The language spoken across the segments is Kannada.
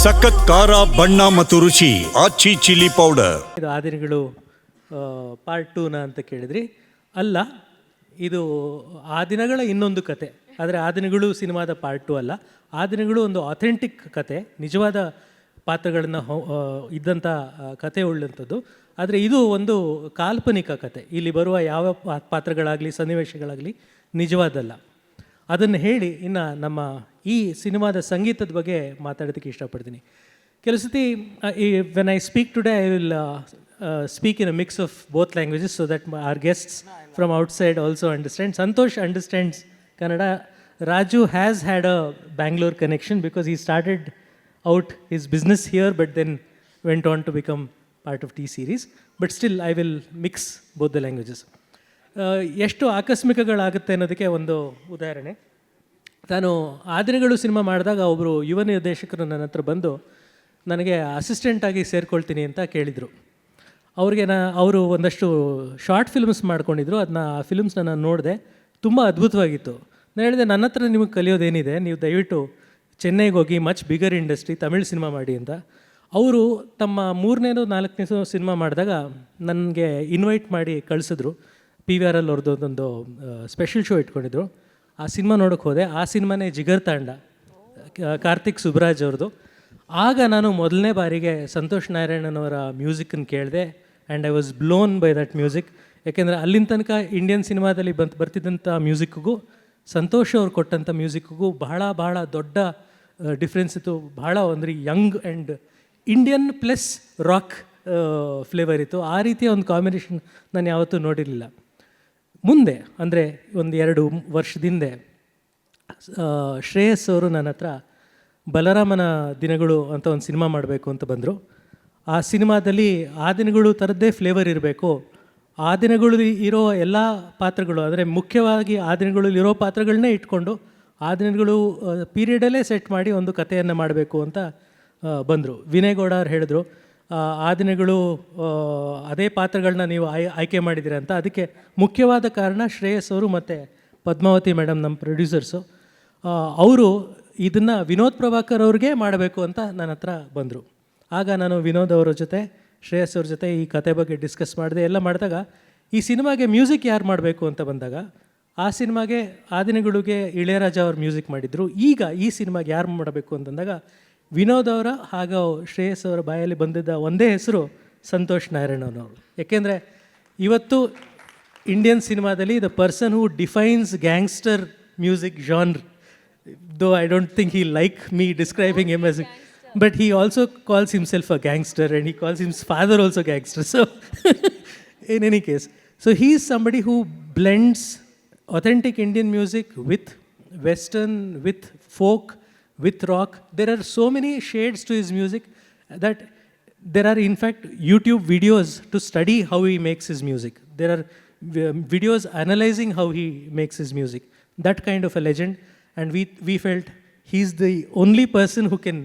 ಸಖತ್ ಖಾರ ಬಣ್ಣ ಮತ್ತು ರುಚಿ ಆಚಿ ಚಿಲ್ಲಿ ಪೌಡರ್. ಇದು ಆ ದಿನಗಳು ಪಾರ್ಟ್ 2ನ ಅಂತ ಕೇಳಿದ್ರಿ. ಅಲ್ಲ, ಇದು ಆ ದಿನಗಳ ಇನ್ನೊಂದು ಕತೆ. ಆದರೆ ಆ ದಿನಗಳು ಸಿನಿಮಾದ ಪಾರ್ಟ್ 2 ಅಲ್ಲ. ಆ ದಿನಗಳು ಒಂದು ಅಥೆಂಟಿಕ್ ಕತೆ, ನಿಜವಾದ ಪಾತ್ರಗಳನ್ನು ಇದ್ದಂಥ ಕತೆ ಉಳ್ಳಂಥದ್ದು. ಆದರೆ ಇದು ಒಂದು ಕಾಲ್ಪನಿಕ ಕತೆ. ಇಲ್ಲಿ ಬರುವ ಯಾವ ಪಾತ್ರಗಳಾಗಲಿ ಸನ್ನಿವೇಶಗಳಾಗಲಿ ನಿಜವಾದಲ್ಲ. ಅದನ್ನು ಹೇಳಿ ಇನ್ನು ನಮ್ಮ ಈ ಸಿನಿಮಾದ ಸಂಗೀತದ ಬಗ್ಗೆ ಮಾತಾಡೋದಕ್ಕೆ ಇಷ್ಟಪಡ್ತೀನಿ. ಕೆಲವು ಸತಿ when I speak today I will speak in a mix of both languages so that our guests from outside also understand. Santosh understands Kannada. Raju has had a Bangalore connection because he started out his business here but then went on to become part of T-Series. But still I will mix both the languages. ಎಷ್ಟು ಆಕಸ್ಮಿಕಗಳಾಗುತ್ತೆ ಅನ್ನೋದಕ್ಕೆ ಒಂದು ಉದಾಹರಣೆ. ನಾನು ಆ ದಿನಗಳು ಸಿನಿಮಾ ಮಾಡಿದಾಗ ಒಬ್ಬರು ಯುವ ನಿರ್ದೇಶಕರು ನನ್ನ ಹತ್ರ ಬಂದು ನನಗೆ ಅಸಿಸ್ಟೆಂಟಾಗಿ ಸೇರ್ಕೊಳ್ತೀನಿ ಅಂತ ಕೇಳಿದರು. ಅವರು ಒಂದಷ್ಟು ಶಾರ್ಟ್ ಫಿಲ್ಮ್ಸ್ ಮಾಡ್ಕೊಂಡಿದ್ರು. ಅದನ್ನ ಆ ಫಿಲ್ಮ್ಸ್ನ ನಾನು ನೋಡಿದೆ, ತುಂಬ ಅದ್ಭುತವಾಗಿತ್ತು. ನಾನು ಹೇಳಿದೆ, ನನ್ನ ಹತ್ರ ನಿಮಗೆ ಕಲಿಯೋದೇನಿದೆ, ನೀವು ದಯವಿಟ್ಟು ಚೆನ್ನೈಗೆ ಹೋಗಿ much bigger industry Tamil cinema ಮಾಡಿ ಅಂತ. ಅವರು ತಮ್ಮ 3ನೇದು 4ನೇ ಸಿನಿಮಾ ಮಾಡಿದಾಗ ನನಗೆ ಇನ್ವೈಟ್ ಮಾಡಿ ಕಳಿಸಿದ್ರು. PVR ಅಲ್ಲಿ ಅವ್ರದ್ದು ಒಂದು ಸ್ಪೆಷಲ್ ಶೋ ಇಟ್ಕೊಂಡಿದ್ರು. ಆ ಸಿನಿಮಾ ನೋಡೋಕ್ಕೆ ಹೋದೆ. ಆ ಸಿನಿಮಾನೇ ಜಿಗರ್ ತಾಂಡ, ಕಾರ್ತಿಕ್ ಸುಬ್ರಾಜ್ ಅವ್ರದ್ದು. ಆಗ ನಾನು ಮೊದಲನೇ ಬಾರಿಗೆ ಸಂತೋಷ್ ನಾರಾಯಣನವರ ಮ್ಯೂಸಿಕನ್ನು ಕೇಳಿದೆ and I was blown by that music. ಯಾಕೆಂದರೆ ಅಲ್ಲಿನ ತನಕ ಇಂಡಿಯನ್ ಸಿನಿಮಾದಲ್ಲಿ ಬರ್ತಿದ್ದಂಥ ಮ್ಯೂಸಿಕ್ಗೂ ಸಂತೋಷ್ ಅವ್ರು ಕೊಟ್ಟಂಥ ಮ್ಯೂಸಿಕ್ಗೂ ಬಹಳ ದೊಡ್ಡ ಡಿಫ್ರೆನ್ಸ್ ಇತ್ತು. ಬಹಳ ಅಂದರೆ Young and Indian plus rock flavour ಇತ್ತು. ಆ ರೀತಿಯ ಒಂದು ಕಾಂಬಿನೇಷನ್ ನಾನು ಯಾವತ್ತೂ ನೋಡಿರಲಿಲ್ಲ. ಮುಂದೆ ಅಂದರೆ ಒಂದು 2 ವರ್ಷದಿಂದ ಶ್ರೇಯಸ್ ಅವರು ನನ್ನ ಹತ್ರ ಬಲರಾಮನ ದಿನಗಳು ಅಂತ ಒಂದು ಸಿನಿಮಾ ಮಾಡಬೇಕು ಅಂತ ಬಂದರು. ಆ ಸಿನಿಮಾದಲ್ಲಿ ಆ ದಿನಗಳು ಥರದ್ದೇ ಫ್ಲೇವರ್ ಇರಬೇಕು. ಆ ದಿನಗಳು ಇರೋ ಎಲ್ಲ ಪಾತ್ರಗಳು, ಅಂದರೆ ಮುಖ್ಯವಾಗಿ ಆ ದಿನಗಳಲ್ಲಿ ಇರೋ ಪಾತ್ರಗಳನ್ನೇ ಇಟ್ಕೊಂಡು ಆ ದಿನಗಳು ಪೀರಿಯಡಲ್ಲೇ ಸೆಟ್ ಮಾಡಿ ಒಂದು ಕಥೆಯನ್ನು ಮಾಡಬೇಕು ಅಂತ ಬಂದರು. ವಿನಯ್ ಗೌಡ ಅವ್ರು ಹೇಳಿದ್ರು, ಆ ದಿನಗಳು ಅದೇ ಪಾತ್ರಗಳನ್ನ ನೀವು ಆಯ್ಕೆ ಮಾಡಿದ್ದೀರ ಅಂತ. ಅದಕ್ಕೆ ಮುಖ್ಯವಾದ ಕಾರಣ ಶ್ರೇಯಸ್ ಅವರು ಮತ್ತು ಪದ್ಮಾವತಿ ಮೇಡಮ್, ನಮ್ಮ ಪ್ರೊಡ್ಯೂಸರ್ಸು. ಅವರು ಇದನ್ನು ವಿನೋದ್ ಪ್ರಭಾಕರ್ ಅವ್ರಿಗೆ ಮಾಡಬೇಕು ಅಂತ ನನ್ನ ಹತ್ರ ಬಂದರು. ಆಗ ನಾನು ವಿನೋದ್ ಅವರ ಜೊತೆ, ಶ್ರೇಯಸ್ ಅವ್ರ ಜೊತೆ ಈ ಕತೆ ಬಗ್ಗೆ ಡಿಸ್ಕಸ್ ಮಾಡಿದೆ. ಎಲ್ಲ ಮಾಡಿದಾಗ ಈ ಸಿನಿಮಾಗೆ ಮ್ಯೂಸಿಕ್ ಯಾರು ಮಾಡಬೇಕು ಅಂತ ಬಂದಾಗ ಆ ಸಿನಿಮಾಗೆ ಆ ದಿನಗಳಿಗೆ ಇಳೆಯರಾಜ ಅವ್ರು ಮ್ಯೂಸಿಕ್ ಮಾಡಿದರು. ಈಗ ಈ ಸಿನಿಮಾಗೆ ಯಾರು ಮಾಡಬೇಕು ಅಂತಂದಾಗ ವಿನೋದ್ ಅವರ ಹಾಗೂ ಶ್ರೇಯಸ್ ಅವರ ಬಾಯಲ್ಲಿ ಬಂದಿದ್ದ ಒಂದೇ ಹೆಸರು ಸಂತೋಷ್ ನಾರಾಯಣನವರು. ಯಾಕೆಂದರೆ ಇವತ್ತು ಇಂಡಿಯನ್ ಸಿನಿಮಾದಲ್ಲಿ the person who defines gangster music genre, though I don't think he like me describing him as but he also calls himself a gangster and he calls his father also gangster. So in any case, so he is somebody who blends authentic Indian music with western, with folk, with rock. There are so many shades to his music that there are in fact YouTube videos to study how he makes his music. There are videos analyzing how he makes his music. That kind of a legend. And we felt he's the only person who can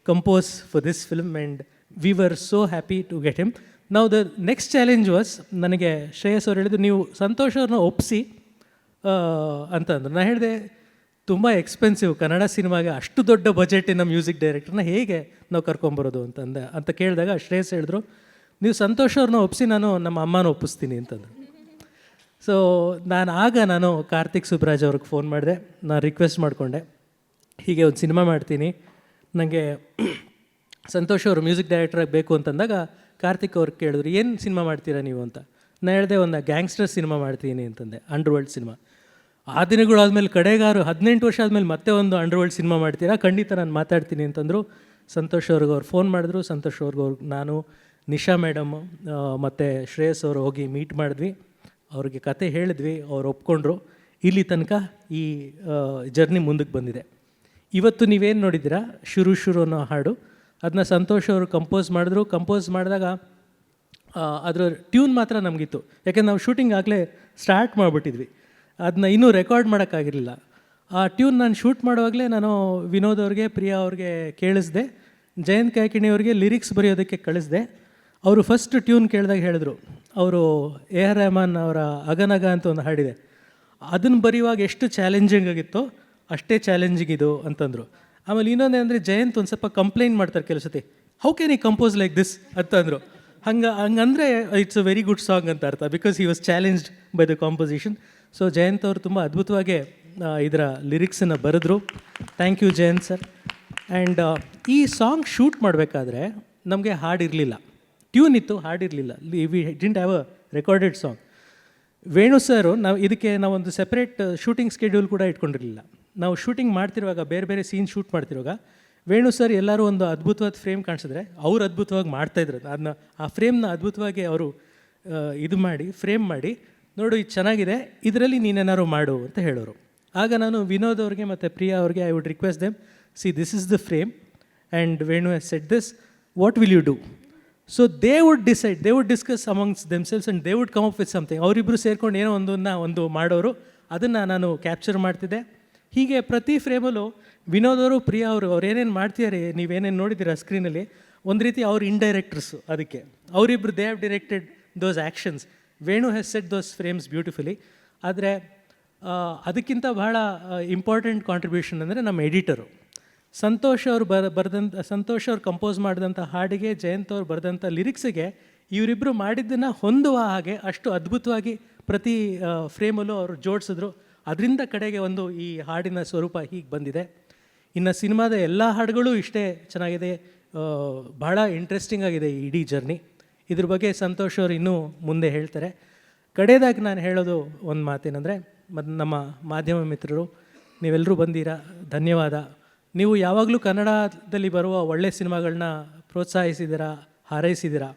compose for this film and we were so happy to get him. Now the next challenge was, ನನಗೆ ಶ್ರೇಯಸ್ ಅವ್ರು ಹೇಳಿದ್ರು, ನೀವು ಸಂತೋಷ್ ಅವ್ರನ್ನ ಒಪ್ಪಿಸಿ ಅಂತಂದ್ರು. ನಾನು ಹೇಳಿದೆ, ತುಂಬ ಎಕ್ಸ್ಪೆನ್ಸಿವ್ ಕನ್ನಡ ಸಿನಿಮಾಗೆ ಅಷ್ಟು ದೊಡ್ಡ ಬಜೆಟಿನ ಮ್ಯೂಸಿಕ್ ಡೈರೆಕ್ಟರ್ನ ಹೇಗೆ ನಾವು ಕರ್ಕೊಂಬರೋದು ಅಂತ ಕೇಳಿದಾಗ ಶ್ರೇಯಸ್ ಹೇಳಿದ್ರು, ನೀವು ಸಂತೋಷ್ ಅವ್ರನ್ನ ಒಪ್ಪಿಸಿ, ನಾನು ನಮ್ಮ ಅಮ್ಮನ ಒಪ್ಪಿಸ್ತೀನಿ ಅಂತಂದರು. ಸೊ ನಾನು ಕಾರ್ತಿಕ್ ಸುಬ್ರಾಜ್ ಅವ್ರಿಗೆ ಫೋನ್ ಮಾಡಿದೆ. ನಾನು ರಿಕ್ವೆಸ್ಟ್ ಮಾಡಿಕೊಂಡೆ, ಹೀಗೆ ಒಂದು ಸಿನಿಮಾ ಮಾಡ್ತೀನಿ, ನನಗೆ ಸಂತೋಷ್ ಅವರು ಮ್ಯೂಸಿಕ್ ಡೈರೆಕ್ಟರಾಗಿ ಬೇಕು ಅಂತಂದಾಗ ಕಾರ್ತಿಕ್ ಅವ್ರಿಗೆ ಕೇಳಿದ್ರು, ಏನು ಸಿನಿಮಾ ಮಾಡ್ತೀರಾ ನೀವು ಅಂತ. ನಾನು ಹೇಳಿದೆ, ಒಂದು ಗ್ಯಾಂಗ್ಸ್ಟರ್ ಸಿನಿಮಾ ಮಾಡ್ತೀನಿ ಅಂತಂದೆ, ಅಂಡರ್ವರ್ಲ್ಡ್ ಸಿನಿಮಾ. ಆ ದಿನಗಳು ಆದಮೇಲೆ ಕಡೆಗಾರು 18 ವರ್ಷ ಆದಮೇಲೆ ಮತ್ತೆ ಒಂದು ಅಂಡರ್ವರ್ಲ್ಡ್ ಸಿನಿಮಾ ಮಾಡ್ತೀರಾ, ಖಂಡಿತ ನಾನು ಮಾತಾಡ್ತೀನಿ ಅಂತಂದರು. ಸಂತೋಷ್ ಅವ್ರಿಗೆ ಅವ್ರು ಫೋನ್ ಮಾಡಿದ್ರು. ಸಂತೋಷ್ ಅವ್ರಿಗೆ ನಾನು, ನಿಶಾ ಮೇಡಮ್ ಮತ್ತು ಶ್ರೇಯಸ್ ಅವರು ಹೋಗಿ ಮೀಟ್ ಮಾಡಿದ್ವಿ. ಅವ್ರಿಗೆ ಕತೆ ಹೇಳಿದ್ವಿ, ಅವ್ರು ಒಪ್ಕೊಂಡ್ರು. ಇಲ್ಲಿ ತನಕ ಈ ಜರ್ನಿ ಮುಂದಕ್ಕೆ ಬಂದಿದೆ. ಇವತ್ತು ನೀವೇನು ನೋಡಿದ್ದೀರಾ, ಶುರು ಅನ್ನೋ ಹಾಡು, ಅದನ್ನ ಸಂತೋಷ್ ಅವರು ಕಂಪೋಸ್ ಮಾಡಿದ್ರು. ಕಂಪೋಸ್ ಮಾಡಿದಾಗ ಅದರ ಟ್ಯೂನ್ ಮಾತ್ರ ನಮಗಿತ್ತು. ಯಾಕೆಂದ್ರೆ ನಾವು ಶೂಟಿಂಗ್ ಆಗಲೇ ಸ್ಟಾರ್ಟ್ ಮಾಡಿಬಿಟ್ಟಿದ್ವಿ, ಅದನ್ನ ಇನ್ನೂ ರೆಕಾರ್ಡ್ ಮಾಡೋಕ್ಕಾಗಿರಲಿಲ್ಲ. ಆ ಟ್ಯೂನ್ ನಾನು ಶೂಟ್ ಮಾಡುವಾಗಲೇ ನಾನು ವಿನೋದ್ ಅವ್ರಿಗೆ, ಪ್ರಿಯಾ ಅವ್ರಿಗೆ ಕೇಳಿಸ್ದೆ, ಜಯಂತ್ ಕಾಯ್ಕಿಣಿ ಅವ್ರಿಗೆ ಲಿರಿಕ್ಸ್ ಬರೆಯೋದಕ್ಕೆ ಕಳಿಸ್ದೆ. ಅವರು ಫಸ್ಟ್ ಟ್ಯೂನ್ ಕೇಳಿದಾಗ ಹೇಳಿದ್ರು, ಅವರು AR ರೆಹಮಾನ್ ಅವರ ಅಗನಗ ಅಂತ ಒಂದು ಹಾಡಿದೆ, ಅದನ್ನು ಬರೆಯುವಾಗ ಎಷ್ಟು ಚಾಲೆಂಜಿಂಗ್ ಆಗಿತ್ತೋ ಅಷ್ಟೇ ಚಾಲೆಂಜಿಂಗ್ ಇದು ಅಂತಂದರು. ಆಮೇಲೆ ಇನ್ನೊಂದೇನೆಂದರೆ ಜಯಂತ್ ಒಂದು ಸ್ವಲ್ಪ ಕಂಪ್ಲೇಂಟ್ ಮಾಡ್ತಾರೆ ಕೆಲವು ಸತಿ, how can he compose like this ಅಂತಂದರು. ಹಂಗಂದರೆ it's a very good song ಅಂತ ಅರ್ಥ, because he was challenged by the composition. So Jayanth ಅವರು ತುಂಬ ಅದ್ಭುತವಾಗಿ ಇದರ ಲಿರಿಕ್ಸನ್ನು ಬರೆದ್ರು. Thank you Jayanth sir. And ಈ ಸಾಂಗ್ ಶೂಟ್ ಮಾಡಬೇಕಾದ್ರೆ ನಮಗೆ ಹಾಡಿರಲಿಲ್ಲ, ಟ್ಯೂನ್ ಇತ್ತು, ಹಾಡಿರಲಿಲ್ಲ. We didn't have a recorded song. Venu sir ನಾವೊಂದು ಸೆಪ್ರೇಟ್ ಶೂಟಿಂಗ್ ಸ್ಕೆಡ್ಯೂಲ್ ಕೂಡ ಇಟ್ಕೊಂಡಿರಲಿಲ್ಲ. ನಾವು ಶೂಟಿಂಗ್ ಮಾಡ್ತಿರುವಾಗ, ಬೇರೆ ಬೇರೆ ಸೀನ್ ಶೂಟ್ ಮಾಡ್ತಿರುವಾಗ ವೇಣು ಸರ್ ಎಲ್ಲರೂ ಒಂದು ಅದ್ಭುತವಾದ ಫ್ರೇಮ್ ಕಾಣಿಸಿದ್ರೆ ಅವ್ರು ಅದ್ಭುತವಾಗಿ ಮಾಡ್ತಾಯಿದ್ರು. ಅದನ್ನ ಆ ಫ್ರೇಮ್ನ ಅದ್ಭುತವಾಗಿ ಅವರು ಫ್ರೇಮ್ ಮಾಡಿ, ನೋಡು ಇದು ಚೆನ್ನಾಗಿದೆ, ಇದರಲ್ಲಿ ನೀನೇನಾದ್ರು ಮಾಡು ಅಂತ ಹೇಳೋರು. ಆಗ ನಾನು ವಿನೋದ್ ಅವ್ರಿಗೆ ಮತ್ತು ಪ್ರಿಯಾ ಅವ್ರಿಗೆ I would request them, see this is the frame and Venu has set this, what will you do? So they would decide, they would discuss amongst themselves and they would come up with something. ಅವರಿಬ್ಬರು ಸೇರ್ಕೊಂಡು ಏನೋ ಒಂದು ಮಾಡೋರು, ಅದನ್ನು ನಾನು ಕ್ಯಾಪ್ಚರ್ ಮಾಡ್ತಿದ್ದೆ. ಹೀಗೆ ಪ್ರತಿ ಫ್ರೇಮಲ್ಲೂ ವಿನೋದ್ ಅವರು, ಪ್ರಿಯಾ ಅವರು ಏನೇನು ಮಾಡ್ತಿದ್ದಾರೆ, ನೀವೇನೇನು ನೋಡಿದ್ದೀರಾ ಸ್ಕ್ರೀನಲ್ಲಿ, ಒಂದು ರೀತಿ ಅವ್ರು ಇಂಡೈರೆಕ್ಟರ್ಸು. ಅದಕ್ಕೆ ಅವರಿಬ್ಬರು they have directed those actions. Venu has set those frames beautifully. ಆದರೆ ಅದಕ್ಕಿಂತ ಬಹಳ ಇಂಪಾರ್ಟೆಂಟ್ ಕಾಂಟ್ರಿಬ್ಯೂಷನ್ ಅಂದರೆ ನಮ್ಮ ಎಡಿಟರು ಸಂತೋಷ್ ಅವರು ಸಂತೋಷ್ ಅವ್ರು ಕಂಪೋಸ್ ಮಾಡಿದಂಥ ಹಾಡಿಗೆ, ಜಯಂತ್ ಅವ್ರು ಬರೆದಂಥ ಲಿರಿಕ್ಸಿಗೆ ಇವರಿಬ್ಬರು ಮಾಡಿದ್ದನ್ನು ಹೊಂದುವ ಹಾಗೆ ಅಷ್ಟು ಅದ್ಭುತವಾಗಿ ಪ್ರತಿ ಫ್ರೇಮಲ್ಲೂ ಅವರು ಜೋಡಿಸಿದ್ರು. ಅದರಿಂದ ಕಡೆಗೆ ಈ ಹಾಡಿನ ಸ್ವರೂಪ ಹೀಗೆ ಬಂದಿದೆ. ಇನ್ನು ಸಿನಿಮಾದ ಎಲ್ಲ ಹಾಡುಗಳು ಇಷ್ಟೇ ಚೆನ್ನಾಗಿದೆ, ಭಾಳ ಇಂಟ್ರೆಸ್ಟಿಂಗ್ ಆಗಿದೆ ಈ ಇಡೀ ಜರ್ನಿ. ಇದ್ರ ಬಗ್ಗೆ ಸಂತೋಷ್ ಅವರು ಇನ್ನೂ ಮುಂದೆ ಹೇಳ್ತಾರೆ. ಕಡೆಯದಾಗಿ ನಾನು ಹೇಳೋದು ಒಂದು ಮಾತೇನೆಂದರೆ, ನಮ್ಮ ಮಾಧ್ಯಮ ಮಿತ್ರರು ನೀವೆಲ್ಲರೂ ಬಂದೀರಾ, ಧನ್ಯವಾದ. ನೀವು ಯಾವಾಗಲೂ ಕನ್ನಡದಲ್ಲಿ ಬರುವ ಒಳ್ಳೆಯ ಸಿನಿಮಾಗಳನ್ನ ಪ್ರೋತ್ಸಾಹಿಸಿದ್ದೀರಾ, ಹಾರೈಸಿದ್ದೀರಾ.